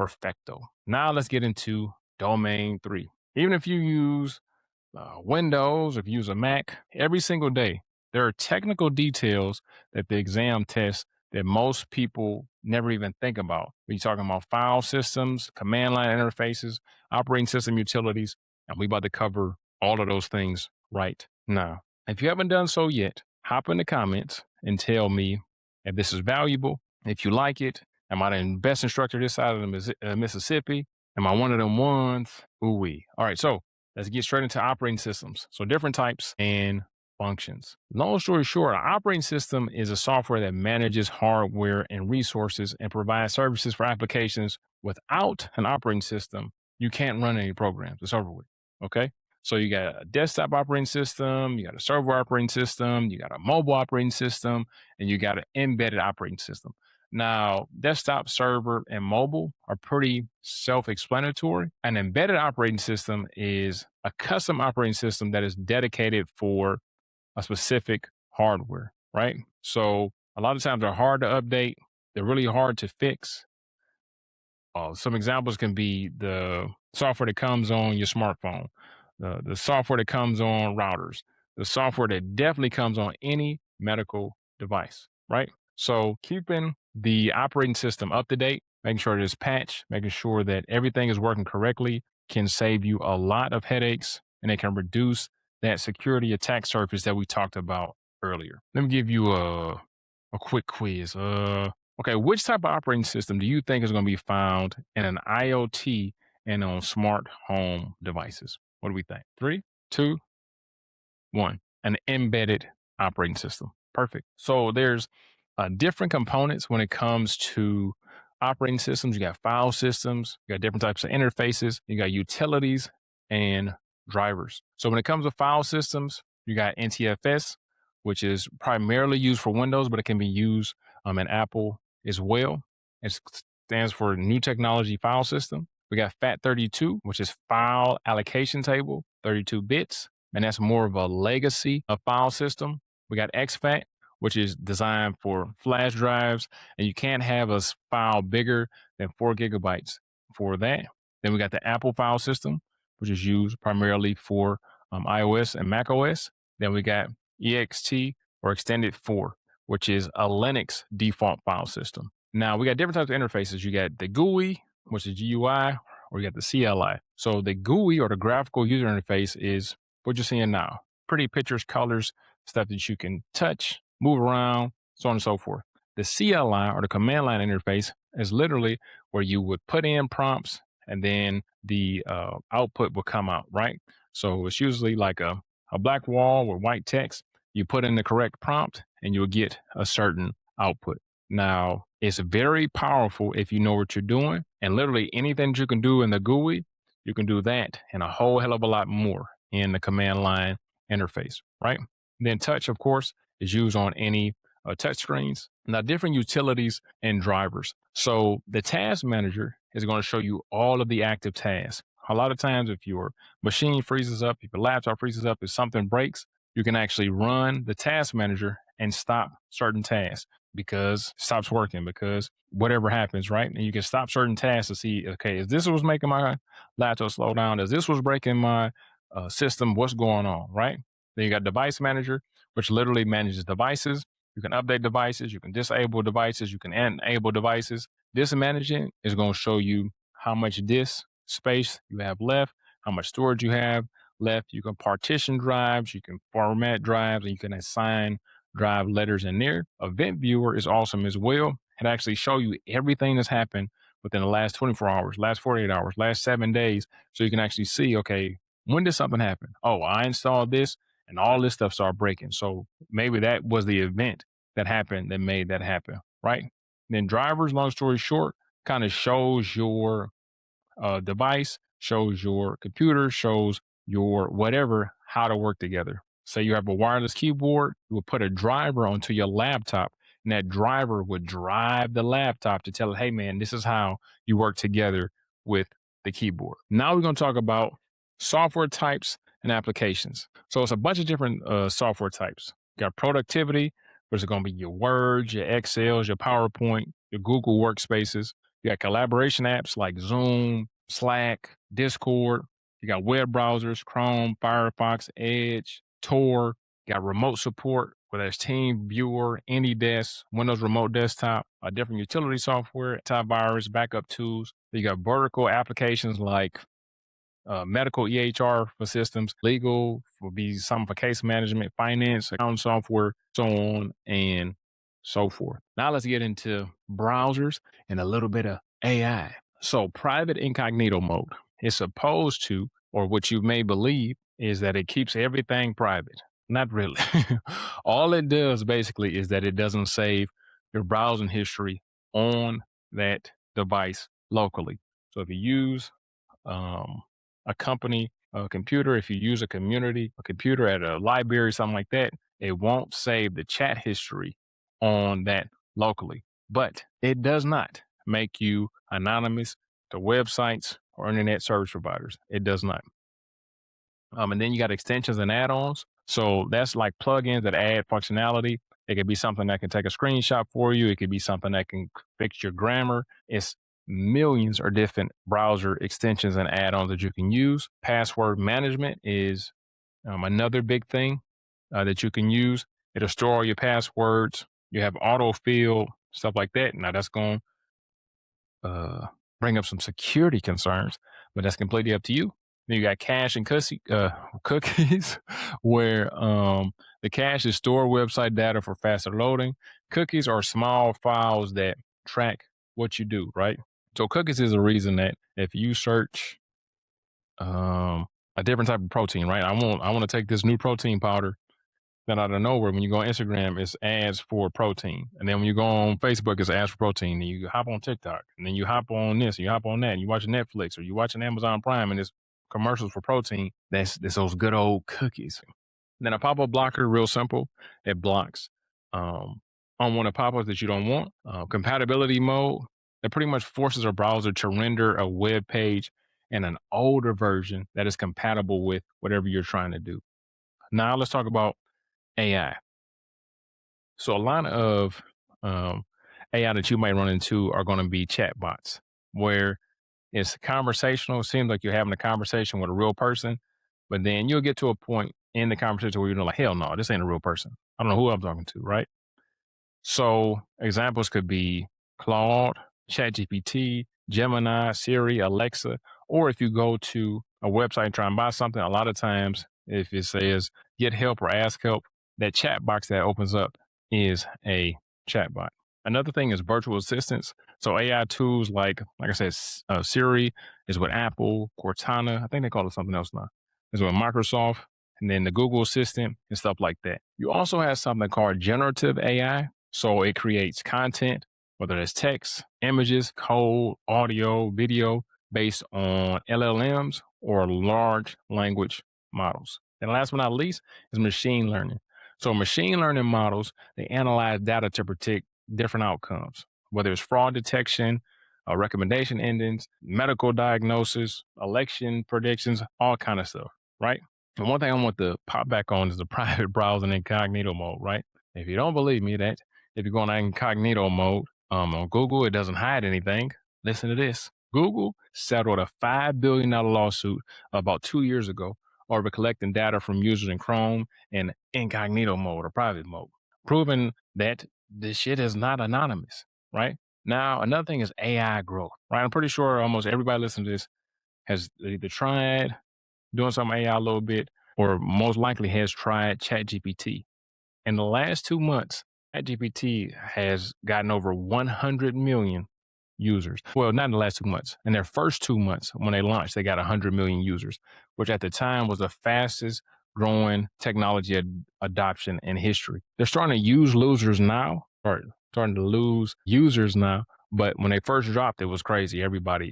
perfecto. Now let's get into domain 3. Even if you use Windows, if you use a Mac, every single day, there are technical details that the exam tests that most people never even think about. When you're talking about file systems, command line interfaces, operating system utilities, and we about to cover all of those things right now. If you haven't done so yet, hop in the comments and tell me if this is valuable, if you like it. Am I the best instructor this side of the Mississippi? Am I one of them ones? Ooh-wee. All right, so let's get straight into operating systems. So different types and functions. Long story short, an operating system is a software that manages hardware and resources and provides services for applications. Without an operating system, you can't run any programs. It's over with. Okay. So you got a desktop operating system, you got a server operating system, you got a mobile operating system, and you got an embedded operating system. Now, desktop, server, and mobile are pretty self-explanatory. An embedded operating system is a custom operating system that is dedicated for a specific hardware, right? So a lot of times they're hard to update. They're really hard to fix. Some examples can be the software that comes on your smartphone, the software that comes on routers, the software that definitely comes on any medical device, right? So keeping the operating system up to date, making sure it is patched, making sure that everything is working correctly can save you a lot of headaches, and it can reduce that security attack surface that we talked about earlier. Let me give you a quick quiz. Okay, which type of operating system do you think is going to be found in an IoT and on smart home devices? What do we think? Three, two, one. An embedded operating system. Perfect. So there's different components when it comes to operating systems. You got file systems, you got different types of interfaces, you got utilities and drivers. So when it comes to file systems, you got NTFS, which is primarily used for Windows, but it can be used in Apple as well. It stands for New Technology File System. We got FAT32, which is File Allocation Table, 32 bits, and that's more of a legacy of file system. We got exFAT, which is designed for flash drives, and you can't have a file bigger than 4 gigabytes for that. Then we got the Apple file system, which is used primarily for iOS and macOS. Then we got ext or extended 4, which is a Linux default file system. Now we got different types of interfaces. You got the GUI, which is GUI, or you got the CLI. So the GUI, or the graphical user interface, is what you're seeing now. Pretty pictures, colors, stuff that you can touch, move around, so on and so forth. The CLI, or the command line interface, is literally where you would put in prompts and then the output will come out, right? So it's usually like a black wall with white text. You put in the correct prompt and you'll get a certain output. Now, it's very powerful if you know what you're doing, and literally anything you can do in the GUI, you can do that and a whole hell of a lot more in the command line interface, right? Then touch, of course, is used on any touch screens. Now, different utilities and drivers. So the task manager is going to show you all of the active tasks. A lot of times, if your machine freezes up, if your laptop freezes up, if something breaks, you can actually run the task manager and stop certain tasks because it stops working, because whatever happens, right? And you can stop certain tasks to see, okay, is this what's making my laptop slow down? Is this what's breaking my system? What's going on, right? Then you got device manager, which literally manages devices. You can update devices, you can disable devices, you can enable devices. This managing is going to show you how much disk space you have left, how much storage you have left. You can partition drives, you can format drives, and you can assign drive letters in there. Event viewer is awesome as well. It actually show you everything that's happened within the last 24 hours, last 48 hours, last 7 days. So you can actually see, okay, when did something happen? Oh, I installed this and all this stuff started breaking. So maybe that was the event that happened that made that happen, right? Then drivers, long story short, kind of shows your device, shows your computer, shows your whatever, how to work together. Say you have a wireless keyboard, you will put a driver onto your laptop, and that driver would drive the laptop to tell it, hey man, this is how you work together with the keyboard. Now we're going to talk about software types and applications. So it's a bunch of different software types. You got productivity, which is going to be your Words, your Excels, your PowerPoint, your Google workspaces. You got collaboration apps like Zoom, Slack, Discord. You got web browsers, Chrome, Firefox, Edge, Tor. You got remote support, whether it's Team Viewer, AnyDesk, Windows Remote Desktop, different utility software, antivirus, backup tools. You got vertical applications like medical EHR for systems, legal will be some for case management, finance, accounting software, so on and so forth. Now let's get into browsers and a little bit of AI. So private incognito mode is supposed to, or what you may believe, is that it keeps everything private. Not really. All it does basically is that it doesn't save your browsing history on that device locally. So if you use um, a company, a computer, if you use a computer at a library, something like that, it won't save the chat history on that locally. But it does not make you anonymous to websites or internet service providers. It does not. And then you got extensions and add-ons. So that's like plugins that add functionality. It could be something that can take a screenshot for you. It could be something that can fix your grammar. It's millions of different browser extensions and add-ons that you can use. Password management is another big thing that you can use. It'll store all your passwords. You have autofill, stuff like that. Now that's going to bring up some security concerns, but that's completely up to you. Then you got cache and cookies, where the cache is stored website data for faster loading. Cookies are small files that track what you do, right? So cookies is a reason that if you search a different type of protein, right? I want to take this new protein powder. Then out of nowhere, when you go on Instagram, it's ads for protein. And then when you go on Facebook, it's ads for protein. And you hop on TikTok. And then you hop on this, and you hop on that, and you watch Netflix, or you watching Amazon Prime, and it's commercials for protein. That's those good old cookies. And then a pop-up blocker, real simple. It blocks unwanted pop-ups that you don't want. Compatibility mode, it pretty much forces a browser to render a web page in an older version that is compatible with whatever you're trying to do. Now let's talk about AI. So a lot of AI that you might run into are going to be chatbots, where it's conversational. It seems like you're having a conversation with a real person, but then you'll get to a point in the conversation where you're like, hell no, this ain't a real person. I don't know who I'm talking to, right? So examples could be Claude, ChatGPT, Gemini, Siri, Alexa, or if you go to a website and try and buy something, a lot of times if it says get help or ask help, that chat box that opens up is a chatbot. Another thing is virtual assistants. So AI tools like I said, Siri is with Apple, Cortana. I think they call it something else now. Is with Microsoft, and then the Google Assistant and stuff like that. You also have something called generative AI. So it creates content, whether it's text, images, code, audio, video, based on LLMs or large language models. And last but not least is machine learning. So machine learning models, they analyze data to predict different outcomes, whether it's fraud detection, recommendation engines, medical diagnosis, election predictions, all kind of stuff, right? And one thing I want to pop back on is the private browsing incognito mode, right? If you don't believe me, that if you go in incognito mode on Google, it doesn't hide anything. Listen to this. Google settled a $5 billion lawsuit about 2 years ago over collecting data from users in Chrome in incognito mode or private mode, proving that this shit is not anonymous, right? Now, another thing is AI growth, right? I'm pretty sure almost everybody listening to this has either tried doing some AI a little bit or most likely has tried ChatGPT. In the last 2 months, ChatGPT has gotten over 100 million users. Well, not in the last 2 months. In their first 2 months, when they launched, they got 100 million users, which at the time was the fastest growing technology adoption in history. They're starting to use losers now, or starting to lose users now. But when they first dropped, it was crazy. Everybody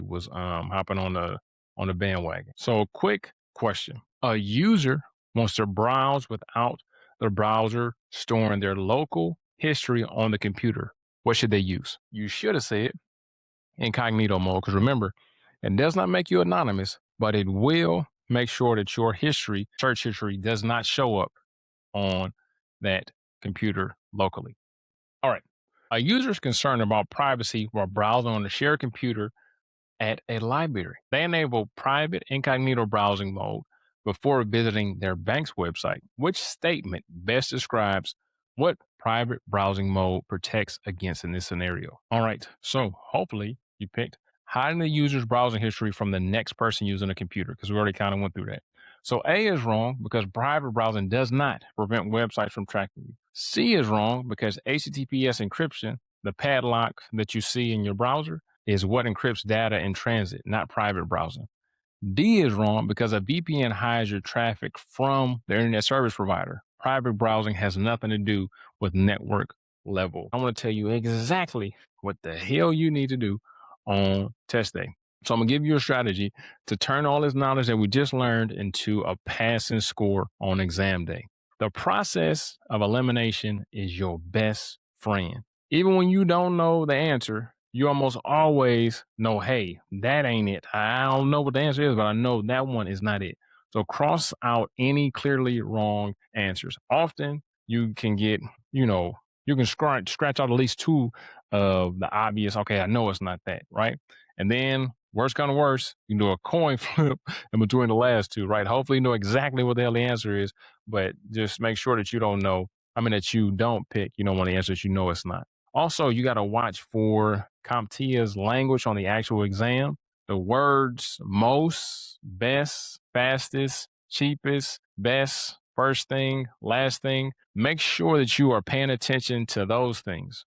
was hopping on the bandwagon. So, a quick question: a user wants to browse without the browser storing their local history on the computer. What should they use? You should have said incognito mode, because remember, it does not make you anonymous, but it will make sure that your history, search history, does not show up on that computer locally. All right. A user is concerned about privacy while browsing on a shared computer at a library. They enable private incognito browsing mode before visiting their bank's website. Which statement best describes what private browsing mode protects against in this scenario? All right, so hopefully you picked hiding the user's browsing history from the next person using a computer, because we already kind of went through that. So A is wrong because private browsing does not prevent websites from tracking you. C is wrong because HTTPS encryption, the padlock that you see in your browser, is what encrypts data in transit, not private browsing. D is wrong because a VPN hides your traffic from the internet service provider. Private browsing has nothing to do with network level. I want to tell you exactly what the hell you need to do on test day. So I'm gonna give you a strategy to turn all this knowledge that we just learned into a passing score on exam day. The process of elimination is your best friend. Even when you don't know the answer, you almost always know, hey, that ain't it. I don't know what the answer is, but I know that one is not it. So cross out any clearly wrong answers. Often you can get, you can scratch out at least two of the obvious, okay, I know it's not that, right? And then worst kind of worse, you can do a coin flip in between the last two, right? Hopefully you know exactly what the hell the answer is, but just make sure that you don't know. That you don't pick, one of the answers you know it's not. Also, you got to watch for CompTIA's language on the actual exam. The words most, best, fastest, cheapest, best, first thing, last thing. Make sure that you are paying attention to those things.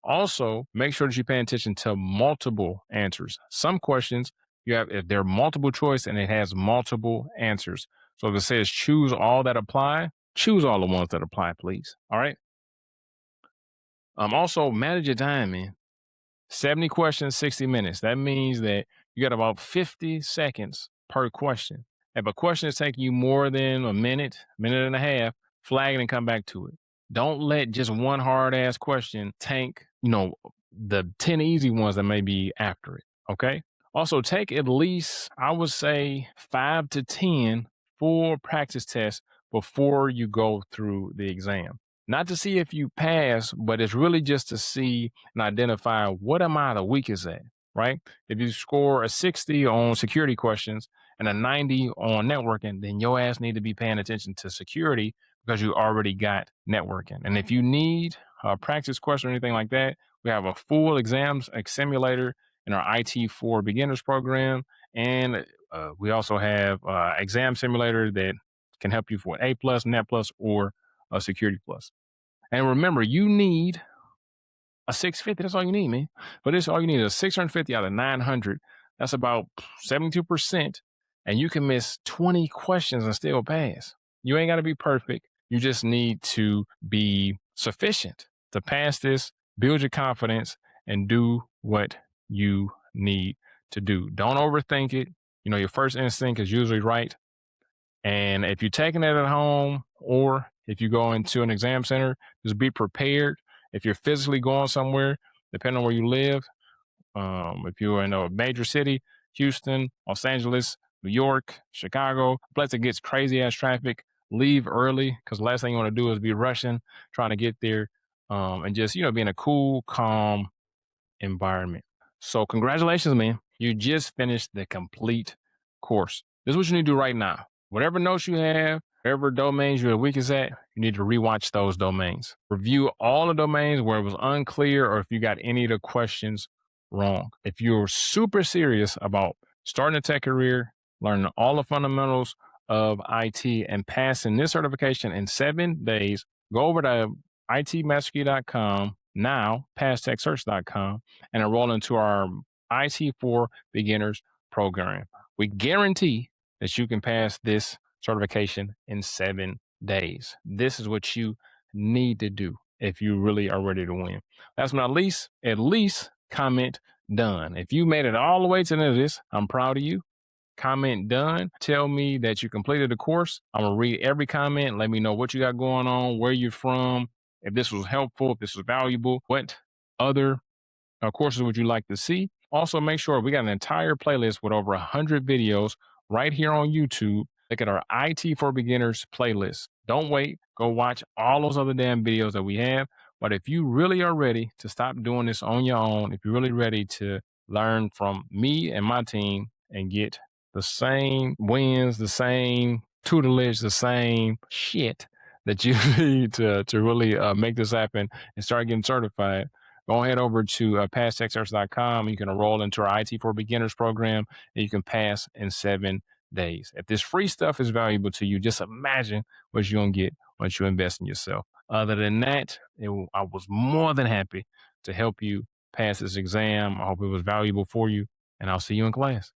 Also, make sure that you're paying attention to multiple answers. Some questions if they're multiple choice and it has multiple answers. So if it says choose all that apply, choose all the ones that apply, please. All right. Also manage your time, man. 70 questions, 60 minutes. That means that you got about 50 seconds per question. If a question is taking you more than a minute and a half, flag it and come back to it. Don't let just one hard ass question tank, the 10 easy ones that may be after it. Okay. Also, take at least, I would say, 5 to 10 full practice tests before you go through the exam. Not to see if you pass, but it's really just to see and identify what am I the weakest at, right? If you score a 60 on security questions and a 90 on networking, then your ass need to be paying attention to security because you already got networking. And if you need a practice question or anything like that, we have a full exams simulator in our IT for beginners program. And we also have exam simulator that can help you for A plus, Net plus, or a security plus. And remember, you need a 650. That's all you need, man. But this all you need is a 650 out of 900. That's about 72%. And you can miss 20 questions and still pass. You ain't got to be perfect. You just need to be sufficient to pass this, build your confidence, and do what you need to do. Don't overthink it. Your first instinct is usually right. And if you're taking it at home or if you go into an exam center, just be prepared. If you're physically going somewhere, depending on where you live, if you're in a major city, Houston, Los Angeles, New York, Chicago, a place that gets crazy ass traffic, leave early because the last thing you want to do is be rushing, trying to get there, and just, be in a cool, calm environment. So congratulations, man. You just finished the complete course. This is what you need to do right now. Whatever notes you have, whatever domains you're the weakest at, you need to rewatch those domains. Review all the domains where it was unclear or if you got any of the questions wrong. If you're super serious about starting a tech career, learning all the fundamentals of IT and passing this certification in 7 days, go over to itmasterkey.com now, passtechcerts.com, and enroll into our IT for Beginners program. We guarantee that you can pass this certification in 7 days. This is what you need to do if you really are ready to win. Last but not least, at least comment done. If you made it all the way to the end of this, I'm proud of you. Comment done. Tell me that you completed the course. I'm going to read every comment. Let me know what you got going on, where you're from, if this was helpful, if this was valuable, what other courses would you like to see? Also, make sure we got an entire playlist with over 100 videos right here on YouTube. Look at our IT for Beginners playlist. Don't wait. Go watch all those other damn videos that we have. But if you really are ready to stop doing this on your own, if you're really ready to learn from me and my team and get the same wins, the same tutelage, the same shit that you need to really make this happen and start getting certified, go ahead over to passtechcerts.com. You can enroll into our IT for Beginners program, and you can pass in 7 days. If this free stuff is valuable to you, just imagine what you're going to get once you invest in yourself. Other than that, I was more than happy to help you pass this exam. I hope it was valuable for you, and I'll see you in class.